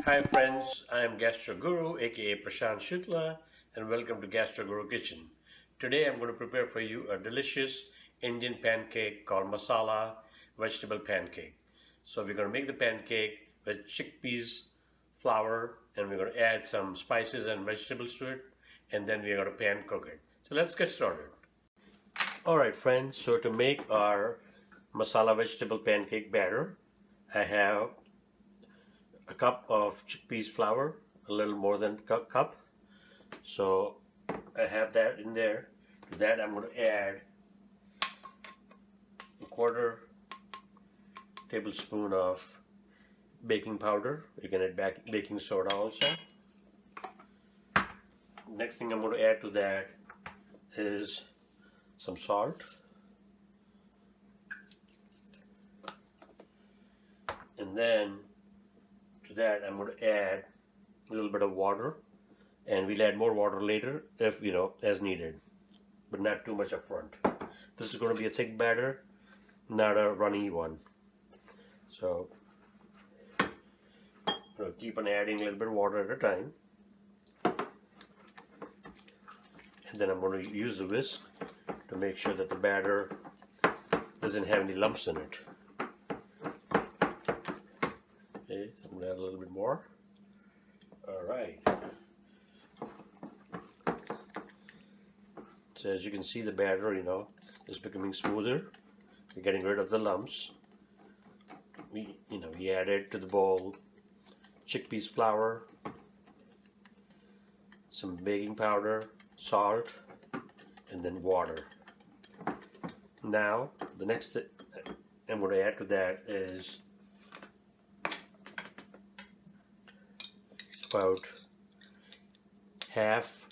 Hi friends, I am Gastro Guru aka Besan Cheela and welcome to Gastro Guru Kitchen. Today I'm going to prepare for you a delicious Indian pancake called Masala vegetable pancake. So we're going to make the pancake with chickpeas flour and we're going to add some spices and vegetables to it and then we're going to pan cook it. So let's get started. Alright friends, so to make our masala vegetable pancake batter, I have a cup of chickpeas flour, a little more than a cup. So I have that in there. To that I'm going to add a quarter tablespoon of baking powder. You can add baking soda also. Next thing I'm going to add to that is some salt. And then to that I'm going to add a little bit of water, and we'll add more water later if as needed, but not too much up front. This is going to be a thick batter, not a runny one. So I'm going to keep on adding a little bit of water at a time, and then I'm going to use the whisk to make sure that the batter doesn't have any lumps in it. Okay, so I'm going to add a little bit more. Alright. So as you can see, the batter, is becoming smoother. We're getting rid of the lumps. We added to the bowl chickpeas flour, some baking powder, salt, and then water. Now, the next thing I'm going to add to that is about half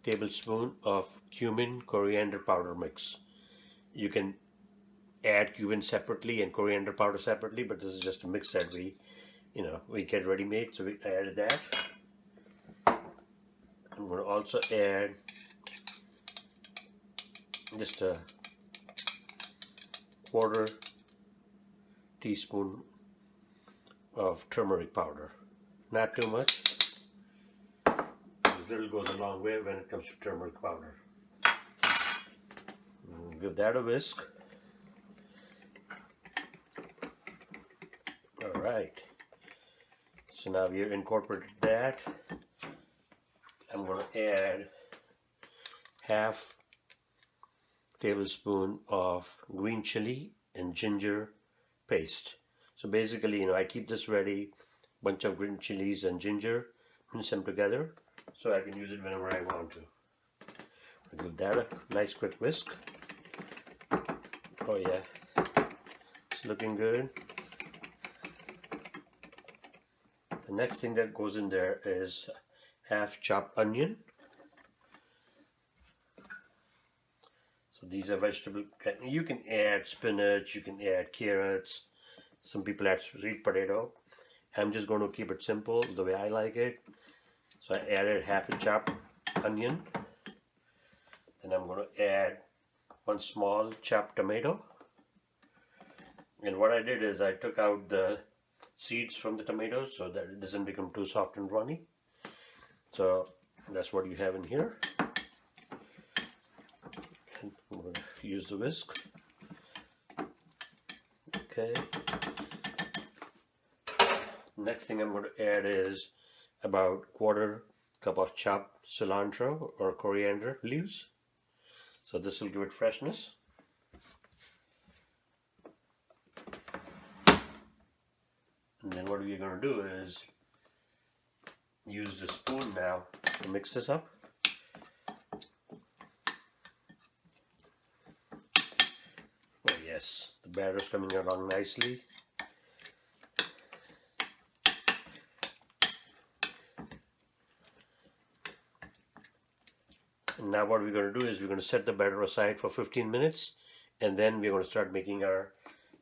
tablespoon of cumin-coriander powder mix. You can add cumin separately and coriander powder separately, but this is just a mix that we get ready made. So we added that. I'm going to also add just a quarter teaspoon of turmeric powder. Not too much. Little goes a long way when it comes to turmeric powder. Give that a whisk. Alright. So now we've incorporated that. I'm going to add half tablespoon of green chili and ginger paste. So basically, I keep this ready, bunch of green chilies and ginger, mince them together, so I can use it whenever I want to. I'll give that a nice quick whisk. Oh yeah, it's looking good. The next thing that goes in there is half chopped onion. So these are vegetable. You can add spinach, you can add carrots. Some people add sweet potato. I'm just going to keep it simple the way I like it. So I added half a chopped onion, and I'm going to add one small chopped tomato. And what I did is I took out the seeds from the tomatoes so that it doesn't become too soft and runny. So that's what you have in here. And I'm going to use the whisk. Okay. Next thing I'm going to add is about quarter cup of chopped cilantro or coriander leaves. So this will give it freshness. And then what we're going to do is use the spoon now to mix this up. Oh yes, the batter is coming along nicely. And now what we're going to do is we're going to set the batter aside for 15 minutes, and then we're going to start making our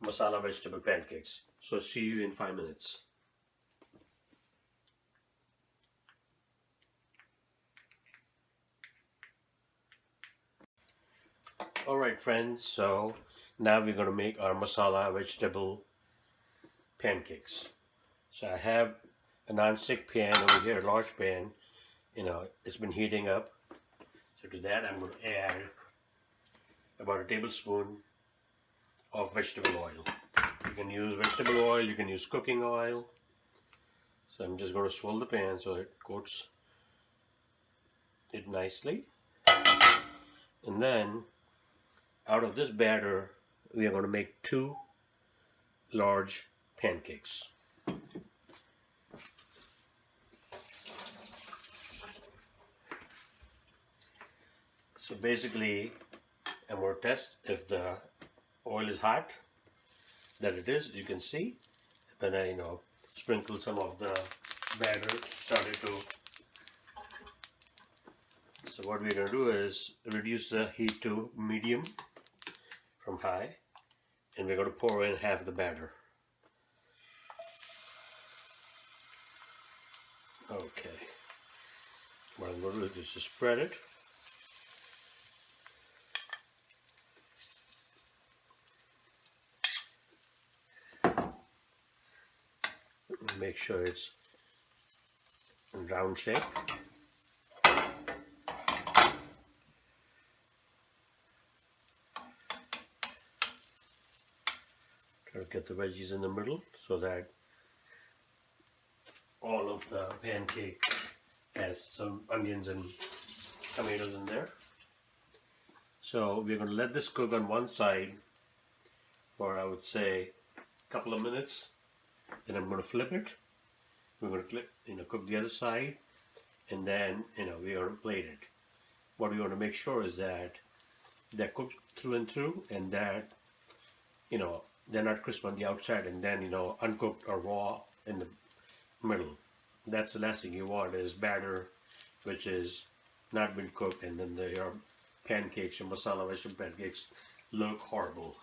masala vegetable pancakes. So see you in 5 minutes. Alright friends, so now we're going to make our masala vegetable pancakes. So I have a non-stick pan over here, a large pan. It's been heating up. So to that I'm going to add about a tablespoon of vegetable oil. You can use vegetable oil, you can use cooking oil. So I'm just going to swirl the pan so it coats it nicely. And then out of this batter we are going to make 2 large pancakes. So basically I'm going to test if the oil is hot. That it is, you can see when I sprinkle some of the batter started to. So what we're going to do is reduce the heat to medium from high, and we're going to pour in half the batter. Okay, what I'm going to do is just spread it. Make sure it's in round shape. Try to get the veggies in the middle so that all of the pancake has some onions and tomatoes in there. So we're going to let this cook on one side for, I would say, a couple of minutes. Then I'm going to flip it. We're going to cook the other side, and then we're going to plate it. What we want to make sure is that they're cooked through and through, and that they're not crisp on the outside and then uncooked or raw in the middle. That's the last thing you want, is batter which is not been cooked, and then your pancakes, your masala vegetable pancakes, look horrible.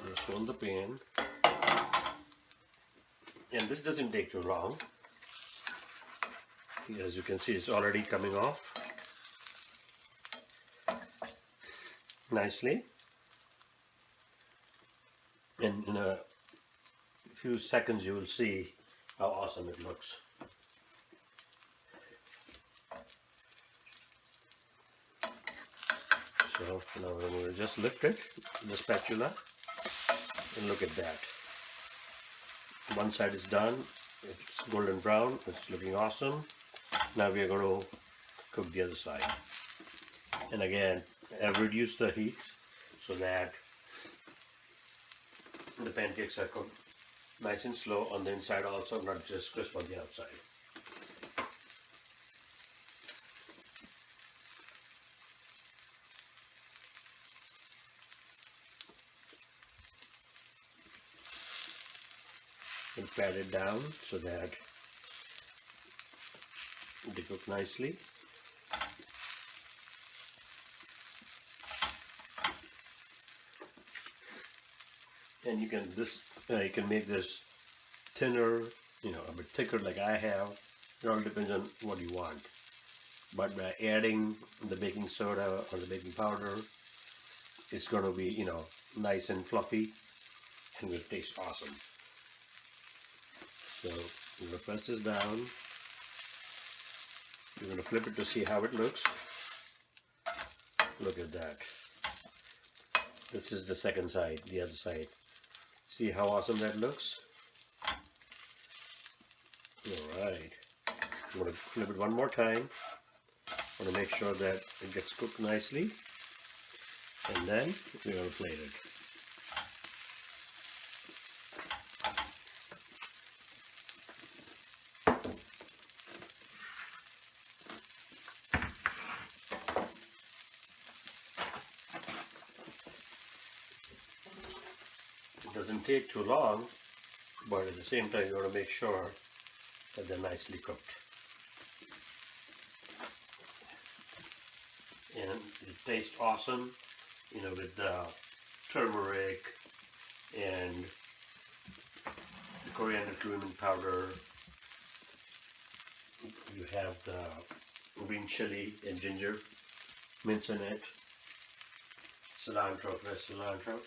Just roll the pan, and this doesn't take too long. As you can see, it's already coming off nicely, and in a few seconds you will see how awesome it looks. So now I'm going to just lift it, the spatula, and look at that. One side is done, it's golden brown, it's looking awesome. Now we are going to cook the other side. And again, I've reduced the heat so that the pancakes are cooked nice and slow on the inside also, not just crisp on the outside. And pat it down so that they cook nicely. And you can make this thinner, a bit thicker like I have. It all depends on what you want. But by adding the baking soda or the baking powder, it's going to be nice and fluffy and will taste awesome. So I'm going to press this down. You're going to flip it to see how it looks. Look at that. This is the second side, the other side. See how awesome that looks? Alright. I'm going to flip it one more time. I want to make sure that it gets cooked nicely. And then we're going to plate it. It doesn't take too long, but at the same time you want to make sure that they're nicely cooked. And it tastes awesome, with the turmeric and the coriander-cumin powder. You have the green chili and ginger, mince in it, cilantro, fresh cilantro.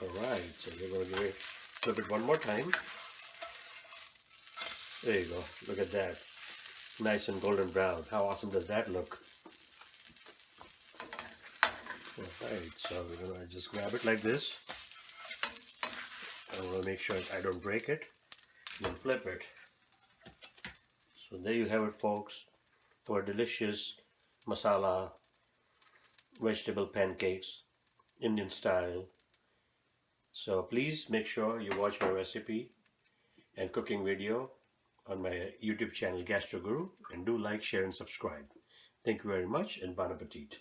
Alright, so we're going to give it Flip it one more time. There you go. Look at that. Nice and golden brown. How awesome does that look? Alright, so we're going to just grab it like this. I want to make sure I don't break it. And then flip it. So there you have it, folks. Our delicious masala vegetable pancakes, Indian style. So please make sure you watch my recipe and cooking video on my YouTube channel Gastro Guru, and do like, share and subscribe. Thank you very much and bon appetit.